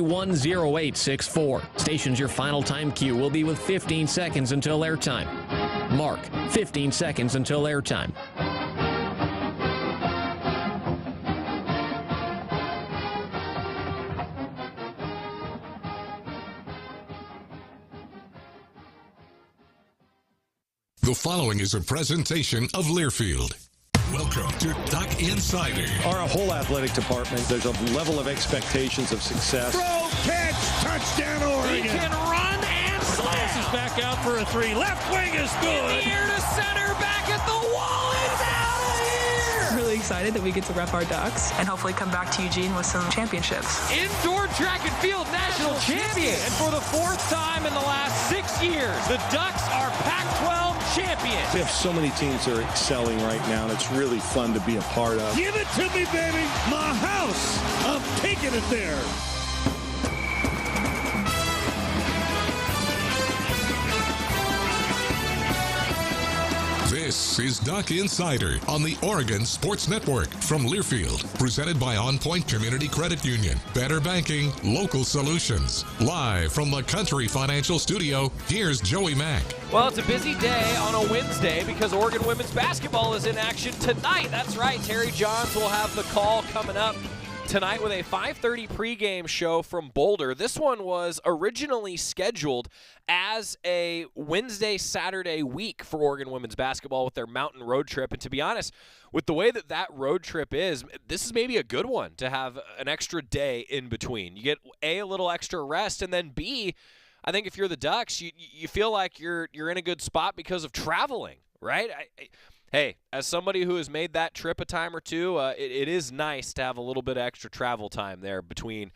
10864. Stations your final time cue will be with 15 seconds until airtime. Mark, 15 seconds until airtime. The following is a presentation of Learfield. Welcome to Duck Insider. Our whole athletic department, there's a level of expectations of success. Throw, catch, touchdown, Oregon. He can run and slam. This is back out for a three. Left wing is good. In the air to center, back at the wall. It's out of here. Really excited that we get to rep our Ducks and hopefully come back to Eugene with some championships. Indoor track and field national champion. And for the fourth time in the last 6 years, the Ducks are Pac-12 champions. We have so many teams that are excelling right now, and it's really fun to be a part of. Give it to me, baby. My house. I'm taking it there. This is Duck Insider on the Oregon Sports Network from Learfield, presented by On Point Community Credit Union. Better banking, local solutions. Live from the Country Financial Studio, here's Joey Mack. Well, it's a busy day on a Wednesday because Oregon women's basketball is in action tonight. That's right. Terry Johns will have the call coming up tonight with a 5:30 pregame show from Boulder. This one was originally scheduled as a Wednesday-Saturday week for Oregon women's basketball with their mountain road trip. And to be honest, with the way that road trip is, this is maybe a good one to have an extra day in between. You get A little extra rest, and then B, I think if you're the Ducks, you feel like you're in a good spot because of traveling, right? Hey, as somebody who has made that trip a time or two, it is nice to have a little bit of extra travel time there between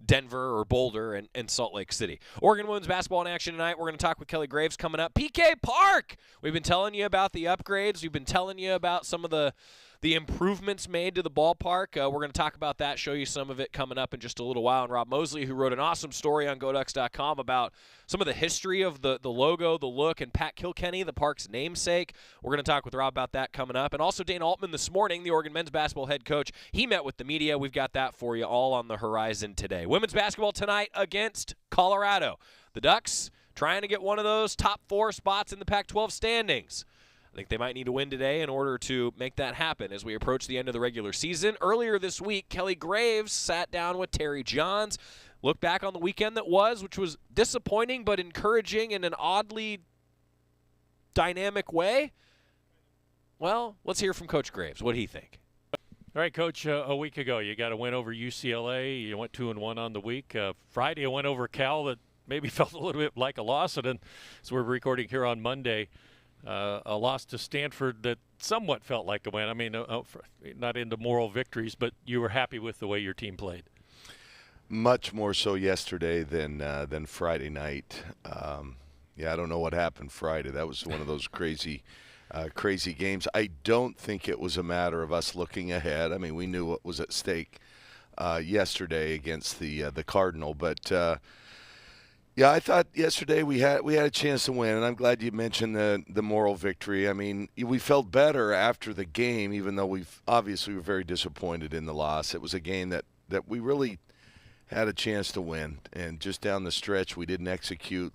Denver or Boulder and Salt Lake City. Oregon women's basketball in action tonight. We're going to talk with Kelly Graves coming up. PK Park! We've been telling you about the upgrades. We've been telling you about some of the improvements made to the ballpark. We're going to talk about that, show you some of it coming up in just a little while. And Rob Moseley, who wrote an awesome story on GoDucks.com about some of the history of the logo, the look, and Pat Kilkenny, the park's namesake. We're going to talk with Rob about that coming up. And also Dana Altman this morning, the Oregon men's basketball head coach. He met with the media. We've got that for you all on the horizon today. Women's basketball tonight against Colorado. The Ducks trying to get one of those top 4 spots in the Pac-12 standings. I think they might need to win today in order to make that happen as we approach the end of the regular season. Earlier this week, Kelly Graves sat down with Terry Johns, looked back on the weekend that was, which was disappointing but encouraging in an oddly dynamic way. Well, let's hear from Coach Graves. What do you think? All right, Coach, a week ago you got a win over UCLA. You went 2-1 on the week. Friday you went over Cal that maybe felt a little bit like a loss. And then, as we're recording here on Monday, a loss to Stanford that somewhat felt like a win. I mean, not into moral victories, but you were happy with the way your team played. Much more so yesterday than Friday night. I don't know what happened Friday. That was one of those crazy games. I don't think it was a matter of us looking ahead. I mean, we knew what was at stake yesterday against the Cardinal, but. I thought yesterday we had a chance to win, and I'm glad you mentioned the moral victory. I mean, we felt better after the game, even though we were very disappointed in the loss. It was a game that we really had a chance to win, and just down the stretch we didn't execute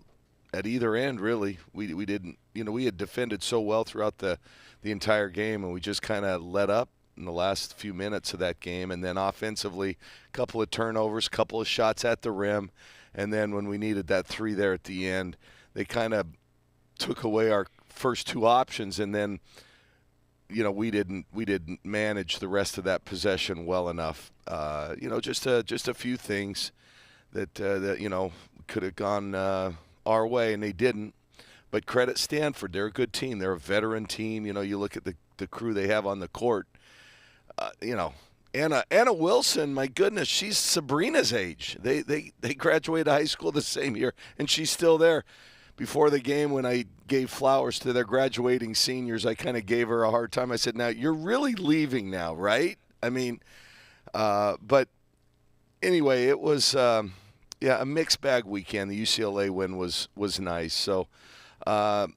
at either end. Really, we didn't. We had defended so well throughout the entire game, and we just kind of let up in the last few minutes of that game, and then offensively, a couple of turnovers, a couple of shots at the rim. And then when we needed that 3 there at the end, they kind of took away our first 2 options, and then, we didn't manage the rest of that possession well enough. Just a few things that could have gone our way, and they didn't. But credit Stanford, they're a good team. They're a veteran team. You look at the crew they have on the court. Anna Wilson, my goodness, she's Sabrina's age. They graduated high school the same year, and she's still there. Before the game, when I gave flowers to their graduating seniors, I kind of gave her a hard time. I said, now, you're really leaving now, right? I mean, but anyway, it was, a mixed bag weekend. The UCLA win was nice. So, it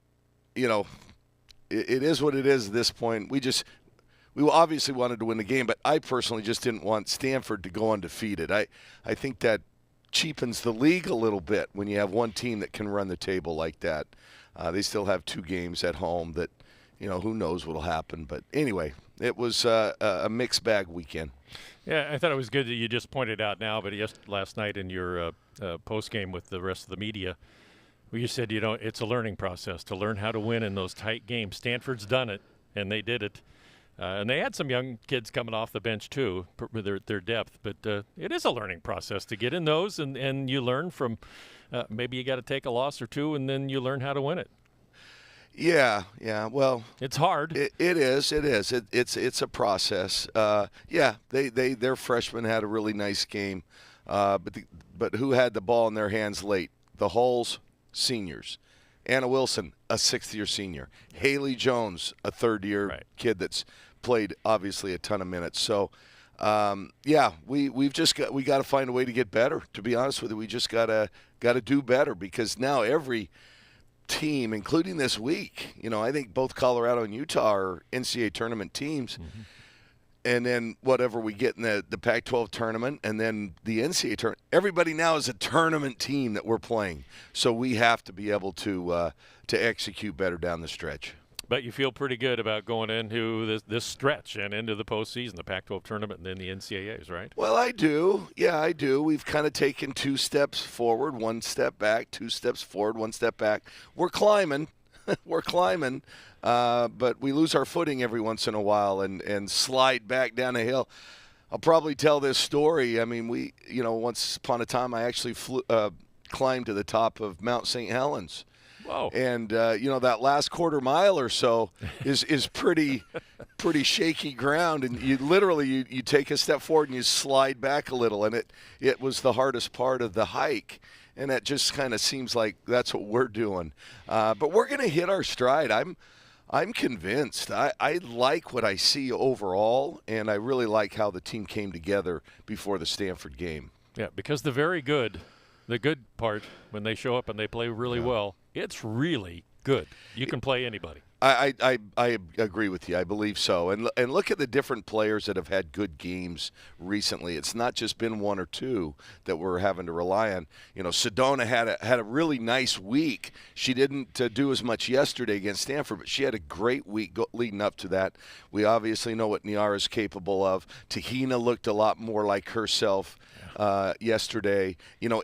is what it is at this point. We obviously wanted to win the game, but I personally just didn't want Stanford to go undefeated. I think that cheapens the league a little bit when you have one team that can run the table like that. They still have 2 games at home that, who knows what will happen. But anyway, it was a mixed bag weekend. Yeah, I thought it was good that you just pointed out now, but last night in your post game with the rest of the media, where you said, it's a learning process to learn how to win in those tight games. Stanford's done it, and they did it. And they had some young kids coming off the bench, too, with their depth. But it is a learning process to get in those, and you learn from maybe you got to take a loss or two, and then you learn how to win it. Yeah. Well, it's hard. It is. It's a process. Their freshmen had a really nice game, but who had the ball in their hands late? The Hulls, seniors. Anna Wilson, a 6th-year senior. Haley Jones, a 3rd-year kid that's played obviously a ton of minutes. So, we got to find a way to get better. To be honest with you, we just got to do better, because now every team, including this week, I think both Colorado and Utah are NCAA tournament teams. Mm-hmm. And then whatever we get in the Pac-12 tournament and then the NCAA tournament, everybody now is a tournament team that we're playing. So we have to be able to execute better down the stretch. But you feel pretty good about going into this stretch and into the postseason, the Pac-12 tournament, and then the NCAAs, right? Well, I do. Yeah, I do. We've kind of taken 2 steps forward, 1 step back, 2 steps forward, 1 step back. We're climbing. We're climbing. But we lose our footing every once in a while and slide back down a hill. I'll probably tell this story. I mean, once upon a time I actually climbed to the top of Mount St. Helens. Whoa. And, that last quarter mile or so is pretty shaky ground. And you literally, you take a step forward and you slide back a little. And it was the hardest part of the hike. And that just kind of seems like that's what we're doing. But we're going to hit our stride. I'm convinced. I like what I see overall, and I really like how the team came together before the Stanford game. Yeah, because the good part, when they show up and they play really well, it's really good. You can play anybody. I agree with you. I believe so. And look at the different players that have had good games recently. It's not just been 1 or 2 that we're having to rely on. Sedona had a really nice week. She didn't do as much yesterday against Stanford, but she had a great week leading up to that. We obviously know what Niara's capable of. Tahina looked a lot more like herself yesterday.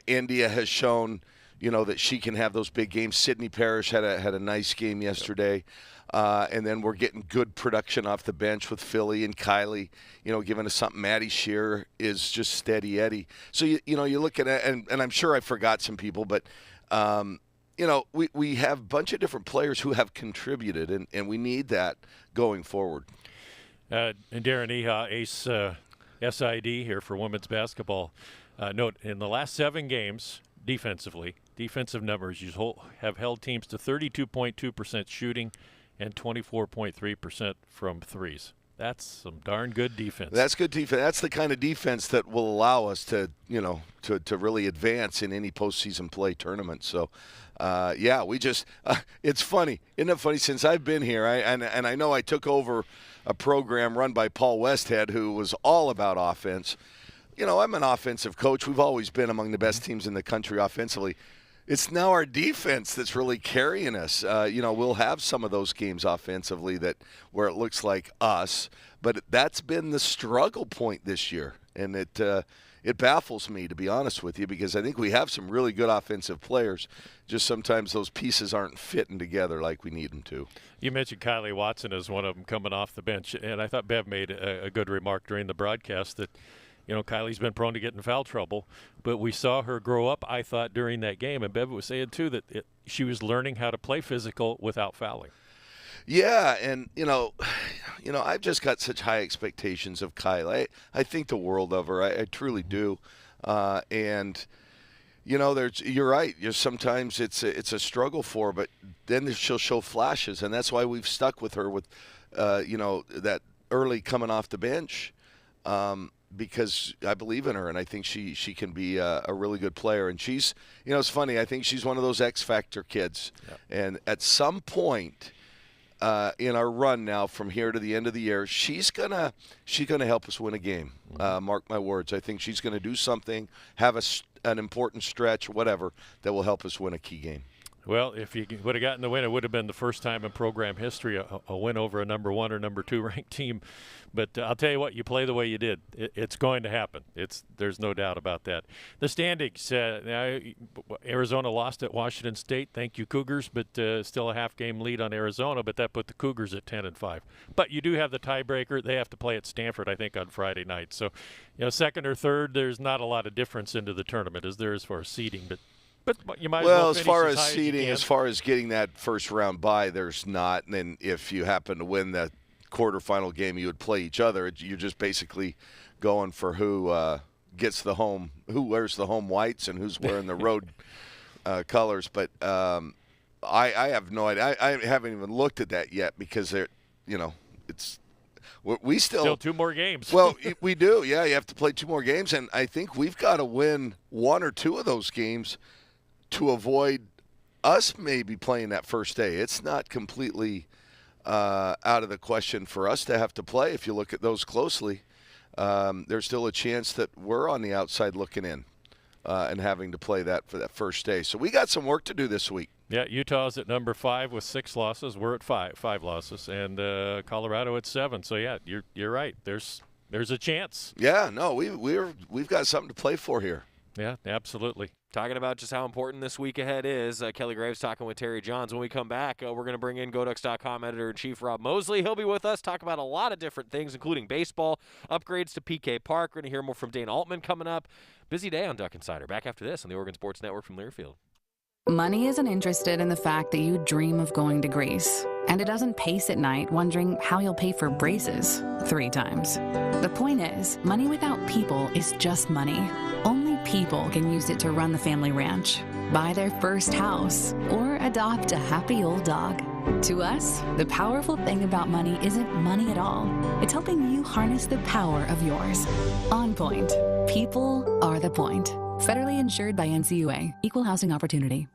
India has shown that she can have those big games. Sydney Parrish had a nice game yesterday. And then we're getting good production off the bench with Philly and Kylie, giving us something. Maddie Shearer is just steady Eddie. So, you look at it, and I'm sure I forgot some people, but, we have a bunch of different players who have contributed, and we need that going forward. And Darren Iha, ace SID here for women's basketball. Note, in the last 7 games, defensive numbers, you have held teams to 32.2% shooting and 24.3% from threes. That's some darn good defense. That's good defense. That's the kind of defense that will allow us to really advance in any postseason play tournament. So, we just it's funny. Isn't it funny? Since I've been here, I know I took over a program run by Paul Westhead, who was all about offense. I'm an offensive coach. We've always been among the best teams in the country offensively. It's now our defense that's really carrying us. We'll have some of those games offensively where it looks like us, but that's been the struggle point this year, and it baffles me, to be honest with you, because I think we have some really good offensive players. Just sometimes those pieces aren't fitting together like we need them to. You mentioned Kylie Watson as one of them coming off the bench, and I thought Bev made a good remark during the broadcast that Kylie's been prone to get in foul trouble, but we saw her grow up, I thought, during that game. And Bev was saying, too, that she was learning how to play physical without fouling. Yeah, and, I've just got such high expectations of Kylie. I think the world of her. I truly do. And, you're right. Sometimes it's a struggle for her, but then she'll show flashes, and that's why we've stuck with her with, that early coming off the bench. Because I believe in her, and I think she can be a really good player. And she's, it's funny, I think she's one of those X-Factor kids. Yep. And at some point in our run now from here to the end of the year, she's gonna help us win a game. Mark my words. I think she's going to do something, have an important stretch, whatever, that will help us win a key game. Well, if you would have gotten the win, it would have been the first time in program history a win over a number 1 or number 2 ranked team. But I'll tell you what, you play the way you did. It's going to happen. There's no doubt about that. The standings, Arizona lost at Washington State. Thank you, Cougars, but still a half-game lead on Arizona, but that put the Cougars at 10-5. But you do have the tiebreaker. They have to play at Stanford, I think, on Friday night. So, second or third, there's not a lot of difference into the tournament as there is for seeding, but you might as far as seeding, as far as getting that first round bye, there's not. And then if you happen to win that quarterfinal game, you would play each other. You're just basically going for who gets the home, who wears the home whites, and who's wearing the road colors. But I have no idea. I haven't even looked at that yet because it's. We still 2 more games. Well, we do. Yeah, you have to play 2 more games, and I think we've got to win 1 or 2 of those games to avoid us maybe playing that first day. It's not completely out of the question for us to have to play. If you look at those closely, there's still a chance that we're on the outside looking in and having to play that for that first day. So we got some work to do this week. Yeah, Utah's at number 5 with 6 losses. We're at 5 losses, and Colorado at 7. So yeah, you're right. There's a chance. Yeah, no, we've got something to play for here. Yeah, absolutely. Talking about just how important this week ahead is. Kelly Graves talking with Terry Johns. When we come back, we're going to bring in GoDucks.com editor-in-chief Rob Moseley. He'll be with us, talk about a lot of different things, including baseball, upgrades to PK Park. We're going to hear more from Dana Altman coming up. Busy day on Duck Insider. Back after this on the Oregon Sports Network from Learfield. Money isn't interested in the fact that you dream of going to Greece. And it doesn't pace at night wondering how you'll pay for braces 3 times. The point is, money without people is just money. Only people can use it to run the family ranch, buy their first house, or adopt a happy old dog. To us, the powerful thing about money isn't money at all. It's helping you harness the power of yours. On Point. People are the point. Federally insured by NCUA. Equal housing opportunity.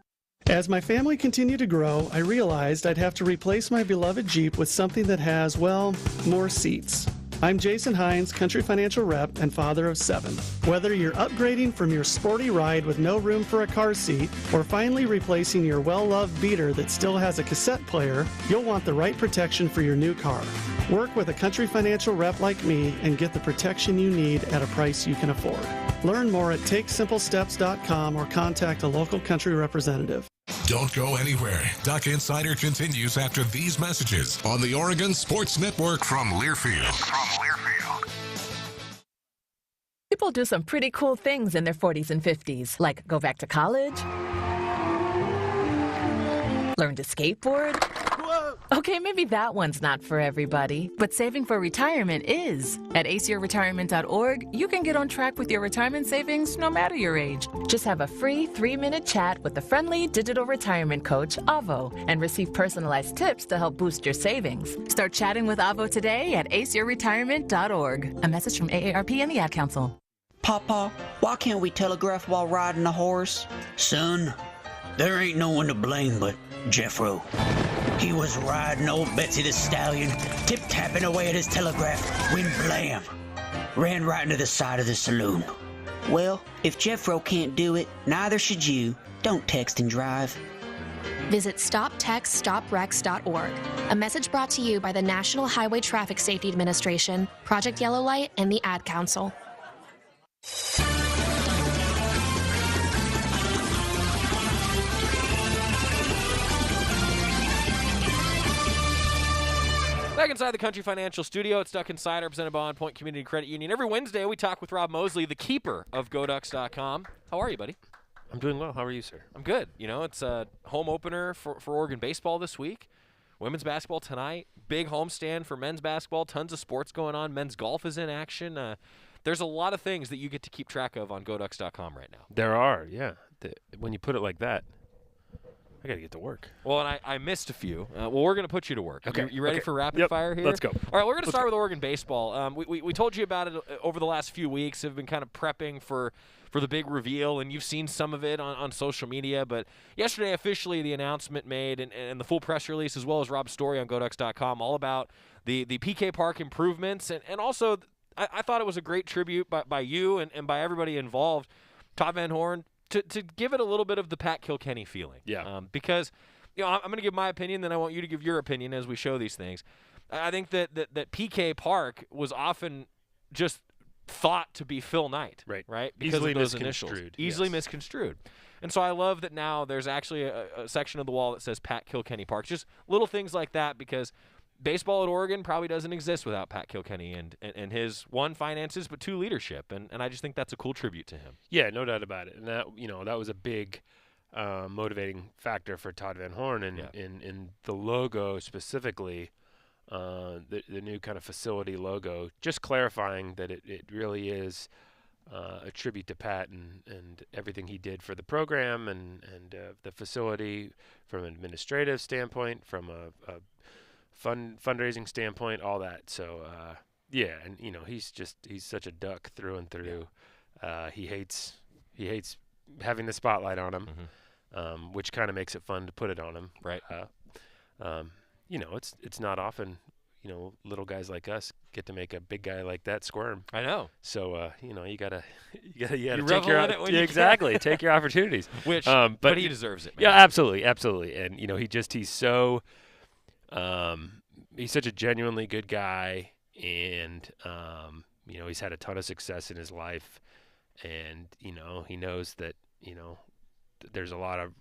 As my family continued to grow, I realized I'd have to replace my beloved Jeep with something that has, well, more seats. I'm Jason Hines, Country Financial Rep and father of 7. Whether you're upgrading from your sporty ride with no room for a car seat or finally replacing your well-loved beater that still has a cassette player, you'll want the right protection for your new car. Work with a Country Financial Rep like me and get the protection you need at a price you can afford. Learn more at TakeSimpleSteps.com or contact a local Country representative. Don't go anywhere. Duck Insider continues after these messages on the Oregon Sports Network from Learfield. People do some pretty cool things in their 40s and 50s, like go back to college, learn to skateboard. Okay, maybe that one's not for everybody, but saving for retirement is. At aceyourretirement.org, you can get on track with your retirement savings no matter your age. Just have a free 3-minute chat with the friendly digital retirement coach, Avo, and receive personalized tips to help boost your savings. Start chatting with Avo today at aceyourretirement.org. A message from AARP and the Ad Council. Papa, why can't we telegraph while riding a horse? Son, there ain't no one to blame but Jeffro. He was riding old Betsy the Stallion, tip-tapping away at his telegraph, when blam, ran right into the side of the saloon. Well, if Jeffro can't do it, neither should you. Don't text and drive. Visit StopTextStopWrecks.org. A message brought to you by the National Highway Traffic Safety Administration, Project Yellow Light, and the Ad Council. Back inside the Country Financial Studio, it's Duck Insider, presented by On Point Community Credit Union. Every Wednesday, we talk with Rob Moseley, the keeper of GoDucks.com. How are you, buddy? I'm doing well. How are you, sir? I'm good. You know, it's a home opener for Oregon baseball this week. Women's basketball tonight. Big homestand for men's basketball. Tons of sports going on. Men's golf is in action. There's a lot of things that you get to keep track of on GoDucks.com right now. There are, yeah. When you put it like that, I got to get to work. Well, and I missed a few. Well, we're going to put you to work. Okay. You ready for rapid fire here? Let's go. All right, we're going to start with Oregon baseball. We told you about it over the last few weeks. Have been kind of prepping for the big reveal, and you've seen some of it on social media. But yesterday, officially, the announcement made and the full press release, as well as Rob's story on GoDucks.com, all about the PK Park improvements. And also, I thought it was a great tribute by you and by everybody involved. Todd Van Horn to give it a little bit of the Pat Kilkenny feeling. Yeah. Because, I'm going to give my opinion, then I want you to give your opinion as we show these things. I think that PK Park was often just thought to be Phil Knight. Right? Because Easily of those misconstrued. initials. Easily misconstrued. And so I love that now there's actually a section of the wall that says Pat Kilkenny Park. Just little things like that, because baseball at Oregon probably doesn't exist without Pat Kilkenny and his, 1, finances, but 2, leadership. And I just think that's a cool tribute to him. Yeah, no doubt about it. And that that was a big motivating factor for Todd Van Horn in the logo specifically, the new kind of facility logo, just clarifying that it really is a tribute to Pat and everything he did for the program and the facility from an administrative standpoint, from a fundraising standpoint, all that. So and he's such a duck through and through. He hates having the spotlight on him, which kind of makes it fun to put it on him. Right. It's not often little guys like us get to make a big guy like that squirm. I know. So you gotta You take revel in it when you can. exactly take your opportunities. Which, but he deserves it, man. Yeah, absolutely. And he's so he's such a genuinely good guy, and he's had a ton of success in his life, and he knows that there's a lot of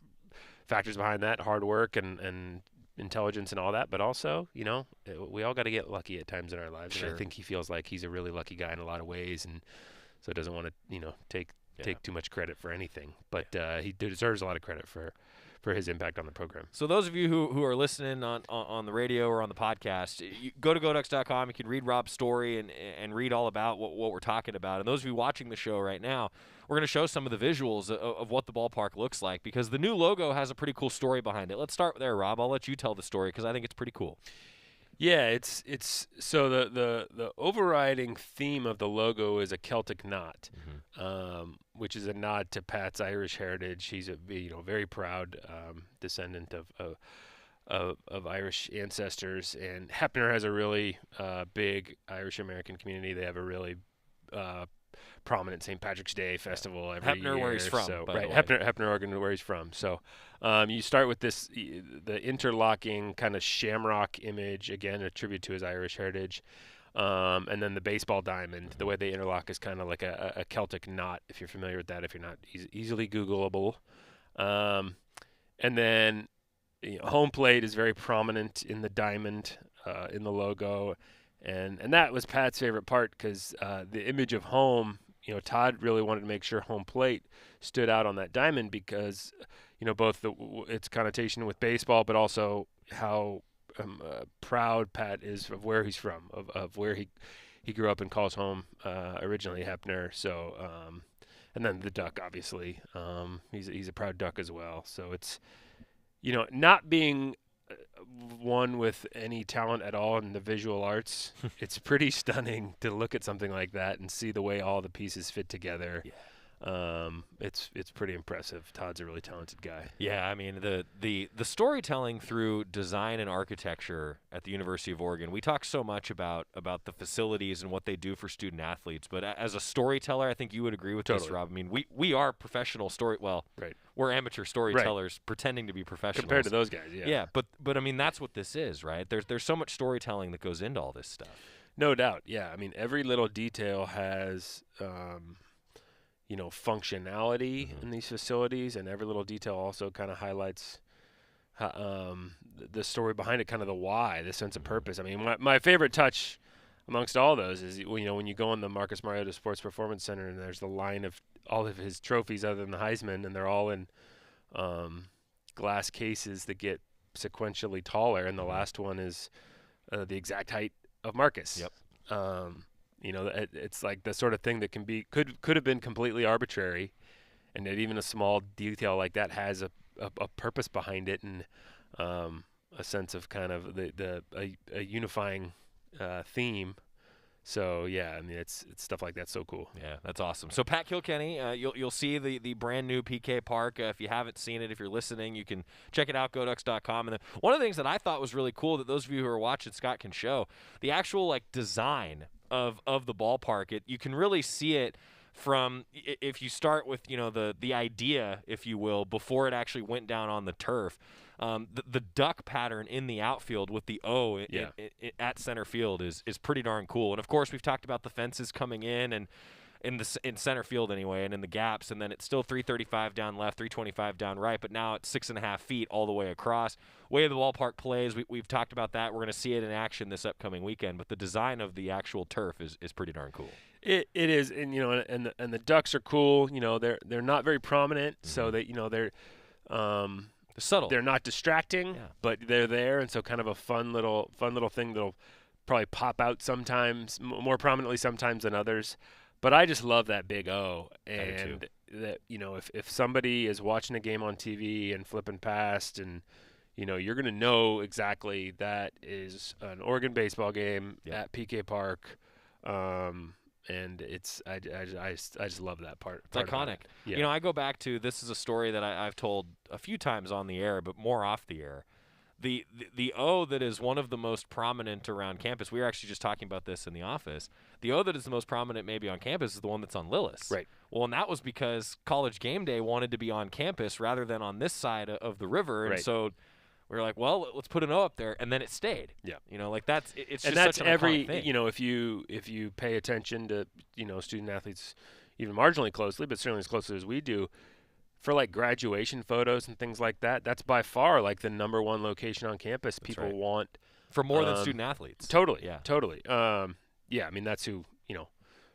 factors behind that, hard work and intelligence and all that, but also, we all got to get lucky at times in our lives. Sure. And I think he feels like he's a really lucky guy in a lot of ways, and so doesn't want to, take too much credit for anything. But he deserves a lot of credit for his impact on the program. So those of you who are listening on the radio or on the podcast, you go to GoDucks.com. You can read Rob's story and read all about what we're talking about. And those of you watching the show right now, we're going to show some of the visuals of what the ballpark looks like, because the new logo has a pretty cool story behind it. Let's start there, Rob. I'll let you tell the story because I think it's pretty cool. Yeah, it's so the overriding theme of the logo is a Celtic knot, which is a nod to Pat's Irish heritage. He's a very proud descendant of Irish ancestors, and Heppner has a really big Irish American community. They have a really prominent St. Patrick's Day festival every year. Heppner, where he's from, So, by right, the way. Heppner, Oregon, where he's from. So you start with the interlocking kind of shamrock image, again, a tribute to his Irish heritage. And then the baseball diamond, the way they interlock is kind of like a Celtic knot, if you're familiar with that, if you're not, easily Googleable. And then home plate is very prominent in the diamond, in the logo. And that was Pat's favorite part, because the image of home, Todd really wanted to make sure home plate stood out on that diamond, because, both its connotation with baseball, but also how proud Pat is of where he's from, of where he grew up and calls home, originally Heppner. So, and then the duck, obviously, he's a proud duck as well. So it's, not being one with any talent at all in the visual arts, it's pretty stunning to look at something like that and see the way all the pieces fit together. Yeah. It's pretty impressive. Todd's a really talented guy. Yeah, I mean, the storytelling through design and architecture at the University of Oregon, we talk so much about the facilities and what they do for student athletes, but as a storyteller, I think you would agree with this, Rob. I mean, we are professional right. We're amateur storytellers pretending to be professionals. Compared to those guys, yeah. Yeah, but I mean, that's what this is, right? There's so much storytelling that goes into all this stuff. No doubt, yeah. I mean, every little detail has functionality in these facilities, and every little detail also kind of highlights the story behind it, kind of the why, the sense of purpose. I mean, my favorite touch amongst all those is, when you go in the Marcus Mariota Sports Performance Center and there's the line of all of his trophies other than the Heisman, and they're all in glass cases that get sequentially taller, and the last one is the exact height of Marcus. Yep. It's like the sort of thing that could have been completely arbitrary, and that even a small detail like that has a purpose behind it, and a sense of kind of a unifying theme. So yeah, I mean, it's stuff like that's so cool. Yeah, that's awesome. So Pat Kilkenny, you'll see the brand new PK Park. If you haven't seen it, if you're listening, you can check it out, GoDucks.com. And then one of the things that I thought was really cool that those of you who are watching Scott can show, the actual design of the ballpark. You can really see it from if you start with, the idea, if you will, before it actually went down on the turf. The duck pattern in the outfield with the O at center field is pretty darn cool. And, of course, we've talked about the fences coming in and in center field anyway, and in the gaps, and then it's still 335 down left, 325 down right, but now it's 6.5 feet all the way across. Way the ballpark plays, we've talked about that. We're going to see it in action this upcoming weekend, but the design of the actual turf is pretty darn cool. It is, and and the ducks are cool. They're not very prominent, so that they're subtle. They're not distracting, but they're there, and so kind of a fun little thing that'll probably pop out sometimes, more prominently sometimes than others. But I just love that big O, and that if somebody is watching a game on TV and flipping past, and you're going to know exactly that is an Oregon baseball game at PK Park, and I just love that part. It's iconic. Yeah. I go back to, this is a story that I've told a few times on the air, but more off the air. The O that is one of the most prominent around campus, we were actually just talking about this in the office, the O that is the most prominent maybe on campus is the one that's on Lillis. Right. Well, and that was because College Game Day wanted to be on campus rather than on this side of the river, and so we were like, well, let's put an O up there, and then it stayed. Yeah. It's and just that's such an iconic thing. If you pay attention to, student athletes even marginally closely, but certainly as closely as we do, for like graduation photos and things like that, that's by far like the number one location on campus people want. For more than student athletes. Totally. Yeah. Totally. That's who,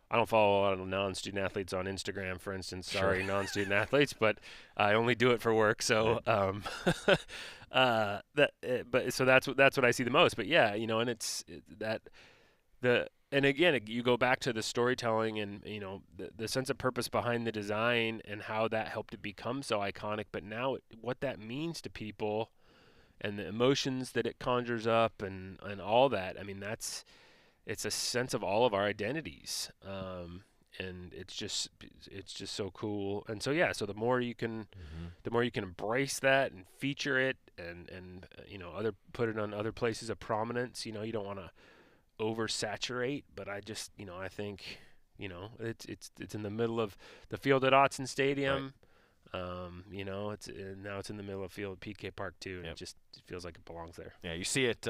I don't follow a lot of non-student athletes on Instagram, for instance. Sorry, non-student athletes, but I only do it for work. So, so that's what I see the most. But yeah, and it's and again, you go back to the storytelling and the sense of purpose behind the design and how that helped it become so iconic. But now, what that means to people and the emotions that it conjures up and all that. I mean, it's a sense of all of our identities, and it's just so cool. And so so the more you can embrace that and feature it and put it on other places of prominence. You don't want to oversaturate, but I just I think it's in the middle of the field at Autzen Stadium. Right. It's in the middle of field at PK Park too, and it feels like it belongs there. Yeah, you see it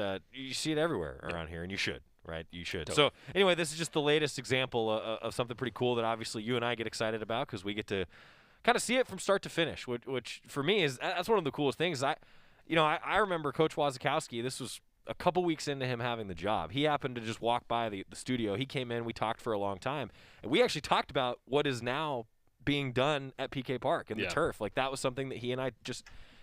everywhere around here, and you should. Right, you should. Totally. So anyway, this is just the latest example of something pretty cool that obviously you and I get excited about because we get to kind of see it from start to finish, which for me that's one of the coolest things. I remember Coach Wazikowski. This was a couple weeks into him having the job. He happened to just walk by the studio. He came in. We talked for a long time, and we actually talked about what is now being done at PK Park and the turf. Like that was something that he and I just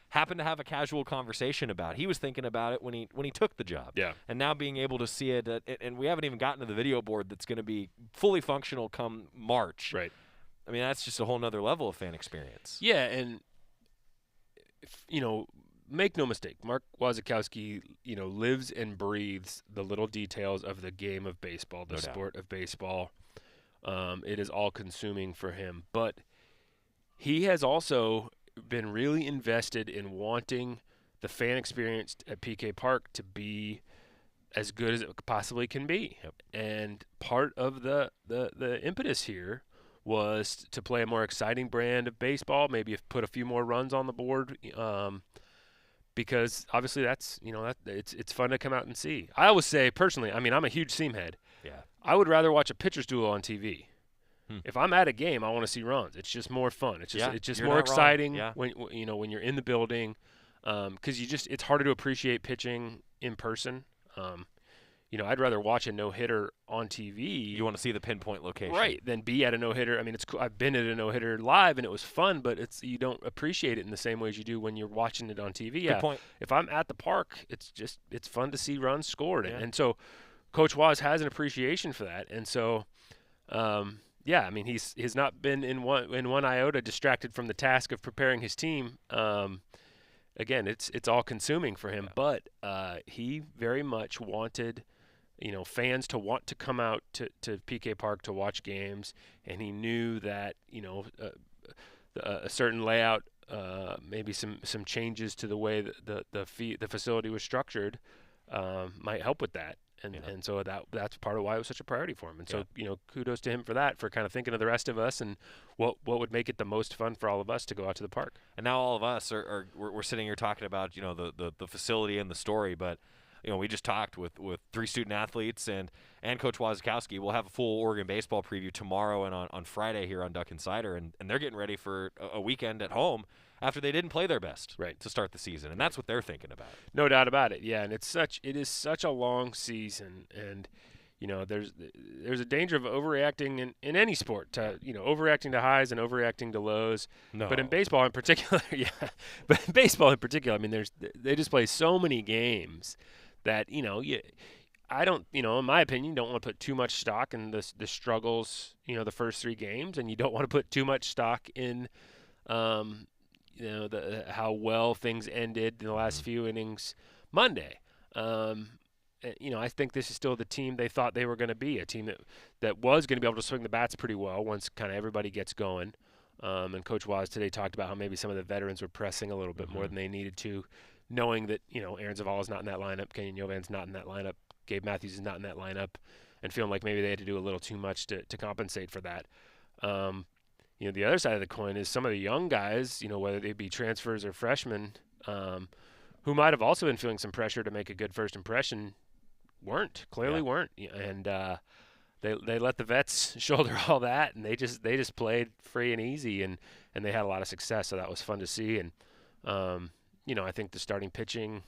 happened to have a casual conversation about. He was thinking about it when he took the job. Yeah. And now being able to see it, and we haven't even gotten to the video board that's going to be fully functional come March. Right. I mean, that's just a whole nother level of fan experience. Yeah, and make no mistake, Mark Wazikowski, lives and breathes the little details of the game of baseball, the sport of baseball. It is all consuming for him, but he has also been really invested in wanting the fan experience at PK Park to be as good as it possibly can be. Yep. And part of the impetus here was to play a more exciting brand of baseball, maybe put a few more runs on the board, because obviously that's it's fun to come out and see. I always say personally, I mean, I'm a huge seam head. Yeah. I would rather watch a pitcher's duel on TV. If I'm at a game, I want to see runs. It's just more fun. It's just more exciting when you're in the building, because it's harder to appreciate pitching in person. I'd rather watch a no-hitter on TV. You want to see the pinpoint location, right? Than be at a no-hitter. I mean, it's cool. I've been at a no-hitter live, and it was fun, but you don't appreciate it in the same way as you do when you're watching it on TV. Good point. If I'm at the park, it's fun to see runs scored, and so Coach Waz has an appreciation for that, and so. I mean, he's not been in one iota distracted from the task of preparing his team. Again, it's all consuming for him, but he very much wanted, fans to want to come out to PK Park to watch games, and he knew that a certain layout, maybe some changes to the way the facility was structured, might help with that. And so that's part of why it was such a priority for him. And so, kudos to him for that, for kind of thinking of the rest of us and what would make it the most fun for all of us to go out to the park. And now all of us we're sitting here talking about, the facility and the story, but we just talked with 3 student athletes and Coach Wazikowski. We'll have a full Oregon baseball preview tomorrow and on Friday here on Duck Insider, and they're getting ready for a weekend at home after they didn't play their best to start the season, and that's what they're thinking about. No doubt about it. Yeah, and it is such a long season, and there's a danger of overreacting in any sport, to overreacting to highs and overreacting to lows. No. But in baseball in particular, I mean, they just play so many games that I don't, in my opinion, you don't want to put too much stock in the struggles, the first 3 games, and you don't want to put too much stock in how well things ended in the last few innings Monday. I think this is still the team they thought they were going to be, a team that was going to be able to swing the bats pretty well once kind of everybody gets going. And Coach Waz today talked about how maybe some of the veterans were pressing a little bit more than they needed to, knowing that, Aaron Zavala's not in that lineup, Kenyon Jovan's not in that lineup, Gabe Matthews is not in that lineup, and feeling like maybe they had to do a little too much to compensate for that. The other side of the coin is some of the young guys, whether they be transfers or freshmen, who might have also been feeling some pressure to make a good first impression, weren't. And they let the vets shoulder all that, and they just played free and easy, and they had a lot of success, so that was fun to see. And I think the starting pitching,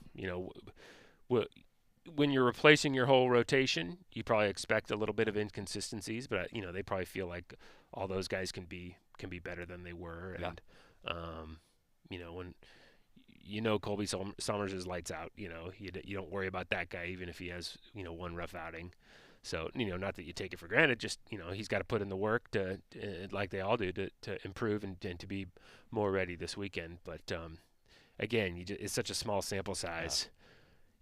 when you're replacing your whole rotation, you probably expect a little bit of inconsistencies, but they probably feel like all those guys can be better than they were. And when Colby Summers is lights out, you don't worry about that guy even if he has one rough outing. So not that you take it for granted, just he's got to put in the work to like they all do to improve and to be more ready this weekend. But again, it's such a small sample size.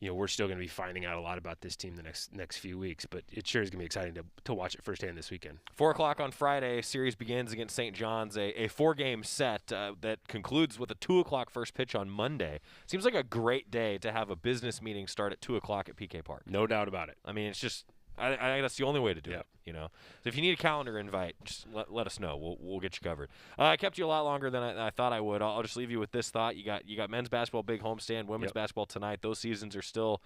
We're still going to be finding out a lot about this team the next few weeks, but it sure is going to be exciting to watch it firsthand this weekend. 4 o'clock on Friday, series begins against St. John's, a 4-game set that concludes with a 2 o'clock first pitch on Monday. Seems like a great day to have a business meeting start at 2 o'clock at PK Park. No doubt about it. I mean, it's just I think that's the only way to do it. So if you need a calendar invite, just let us know. We'll get you covered. I kept you a lot longer than I thought I would. I'll just leave you with this thought. You got men's basketball, big homestand, women's basketball tonight. Those seasons are still,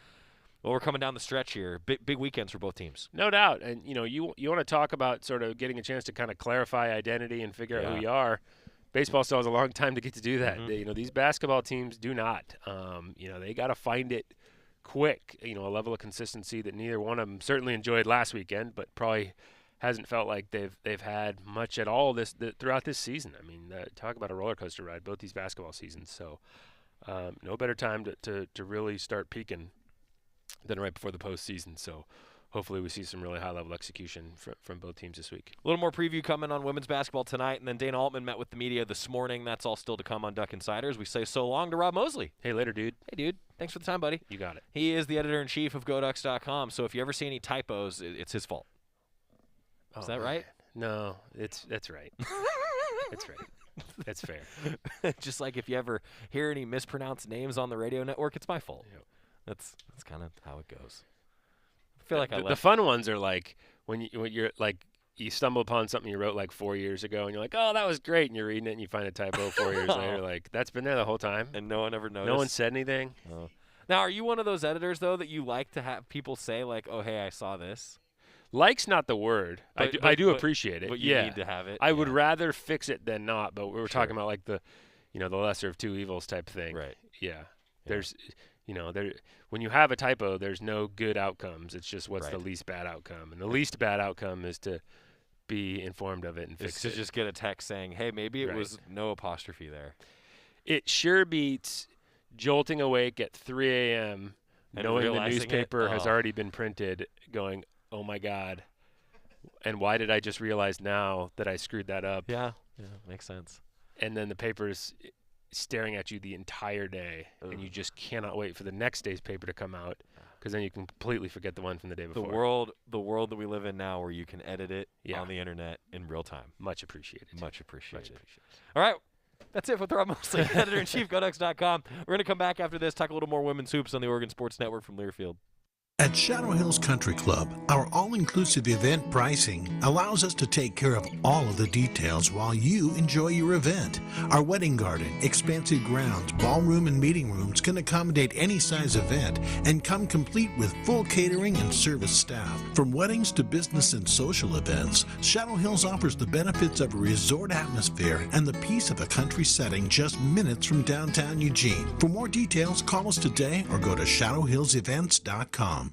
we're coming down the stretch here. Big weekends for both teams. No doubt. And you want to talk about sort of getting a chance to kind of clarify identity and figure out who you are. Baseball still has a long time to get to do that. These basketball teams do not. They got to find it quick, a level of consistency that neither one of them certainly enjoyed last weekend, but probably hasn't felt like they've had much at all throughout this season. I mean, talk about a roller coaster ride, both these basketball seasons. So no better time to really start peaking than right before the postseason. So hopefully we see some really high-level execution from both teams this week. A little more preview coming on women's basketball tonight, and then Dana Altman met with the media this morning. That's all still to come on Duck Insiders. We say so long to Rob Moseley. Hey, later, dude. Hey, dude. Thanks for the time, buddy. You got it. He is the editor-in-chief of GoDucks.com, so if you ever see any typos, it's his fault. Is that right? No, that's right. That's right. That's fair. Just like if you ever hear any mispronounced names on the radio network, it's my fault. Yep. That's kind of how it goes. I feel like the fun ones are like when you're like you stumble upon something you wrote like 4 years ago and you're like, oh, that was great, and you're reading it and you find a typo 4 years later, like that's been there the whole time and no one ever noticed. No one said anything. Oh. Now, are you one of those editors though that you like to have people say like, oh, hey, I saw this? Like's not the word. I do appreciate it. But you need to have it. I would rather fix it than not. But we were talking about like the lesser of two evils type thing. Right. Yeah. There's. When you have a typo, there's no good outcomes. It's just what's the least bad outcome. And the least bad outcome is to be informed of it and fix it. To just get a text saying, hey, maybe it was no apostrophe there. It sure beats jolting awake at 3 a.m. knowing the newspaper has already been printed, going, oh, my God, and why did I just realize now that I screwed that up? Yeah, makes sense. And then the paper's staring at you the entire day, and you just cannot wait for the next day's paper to come out, because then you can completely forget the one from the day before. The world that we live in now, where you can edit it on the internet in real time. Much appreciated. Much appreciated. All right, that's it with Rob Moseley, editor-in-chief, GoDucks.com. We're going to come back after this, talk a little more women's hoops on the Oregon Sports Network from Learfield. At Shadow Hills Country Club, our all-inclusive event pricing allows us to take care of all of the details while you enjoy your event. Our wedding garden, expansive grounds, ballroom, and meeting rooms can accommodate any size event and come complete with full catering and service staff. From weddings to business and social events, Shadow Hills offers the benefits of a resort atmosphere and the peace of a country setting just minutes from downtown Eugene. For more details, call us today or go to shadowhillsevents.com.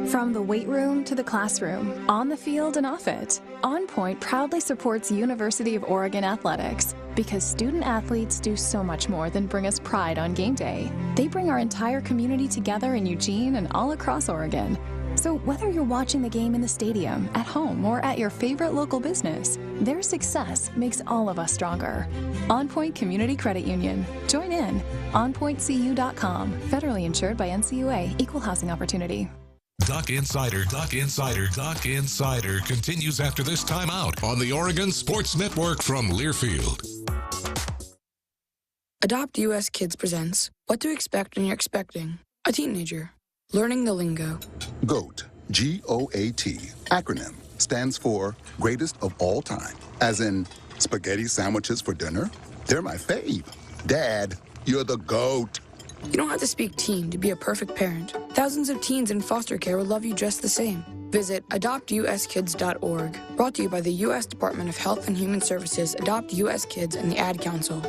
From the weight room to the classroom, on the field and off it, On Point proudly supports University of Oregon athletics because student athletes do so much more than bring us pride on game day. They bring our entire community together in Eugene and all across Oregon. So whether you're watching the game in the stadium, at home, or at your favorite local business, their success makes all of us stronger. On Point Community Credit Union. Join in. OnPointCU.com. Federally insured by NCUA. Equal housing opportunity. Duck Insider continues after this timeout on the Oregon Sports Network from Learfield. Adopt US Kids presents What to Expect When You're Expecting a Teenager. Learning the lingo. GOAT, G-O-A-T, acronym, stands for Greatest of All Time. As in, spaghetti sandwiches for dinner? They're my fave. Dad, you're the GOAT. You don't have to speak teen to be a perfect parent. Thousands of teens in foster care will love you just the same. Visit adoptuskids.org. Brought to you by the U.S. Department of Health and Human Services, Adopt U.S. Kids, and the Ad Council.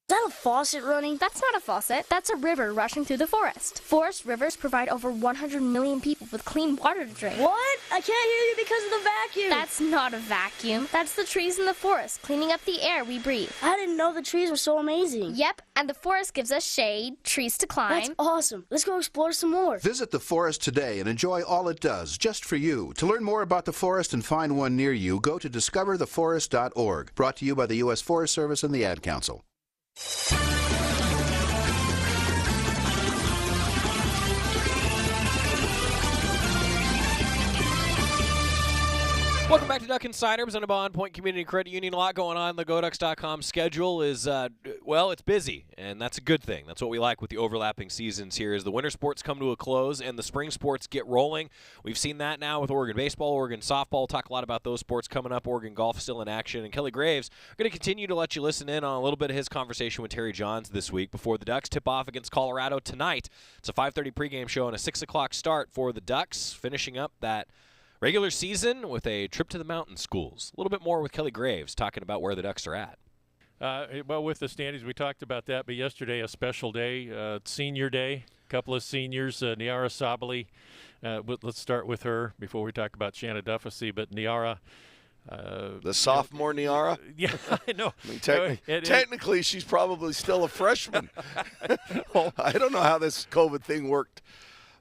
Is that a faucet running? That's not a faucet. That's a river rushing through the forest. Forest rivers provide over 100 million people with clean water to drink. What? I can't hear you because of the vacuum. That's not a vacuum. That's the trees in the forest cleaning up the air we breathe. I didn't know the trees were so amazing. Yep, and the forest gives us shade, trees to climb. That's awesome. Let's go explore some more. Visit the forest today and enjoy all it does, just for you. To learn more about the forest and find one near you, go to discovertheforest.org. Brought to you by the U.S. Forest Service and the Ad Council. Welcome back to Duck Insider, presented by On Point Community Credit Union. A lot going on. The GoDucks.com schedule is, well, it's busy, and that's a good thing. That's what we like with the overlapping seasons here as the winter sports come to a close and the spring sports get rolling. We've seen that now with Oregon baseball, Oregon softball. Talk a lot about those sports coming up. Oregon golf still in action. And Kelly Graves going to continue to let you listen in on a little bit of his conversation with Terry Johns this week before the Ducks tip off against Colorado tonight. It's a 5:30 pregame show and a 6 o'clock start for the Ducks, finishing up that regular season with a trip to the mountain schools. A little bit more with Kelly Graves talking about where the Ducks are at. Well, with the standings, we talked about that, but yesterday a special day, senior day. A couple of seniors, Niara Sabali. Let's start with her before we talk about Shanna Duffy. But Niara, the sophomore Niara? Yeah, I know. I mean, technically, she's probably still a freshman. I don't know how this COVID thing worked.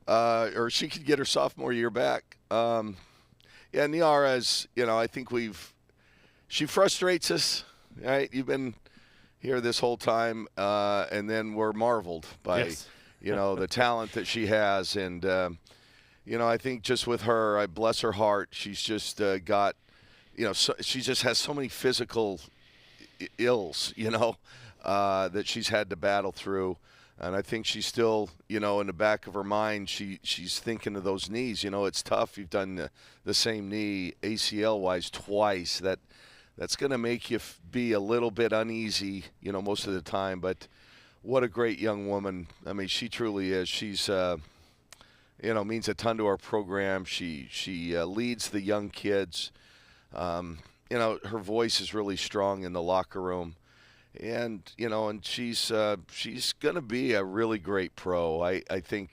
Or she could get her sophomore year back. Yeah, Niara is, I think she frustrates us, right? You've been here this whole time, and then we're marveled by, the talent that she has. And, I think just with her, I bless her heart, she's just got, she just has so many physical ills, that she's had to battle through. And I think she's still, in the back of her mind, she's thinking of those knees. It's tough. You've done the same knee ACL-wise twice. That's going to make you be a little bit uneasy, most of the time. But what a great young woman. I mean, she truly is. She's, means a ton to our program. She leads the young kids. Her voice is really strong in the locker room. And, and she's going to be a really great pro. I think,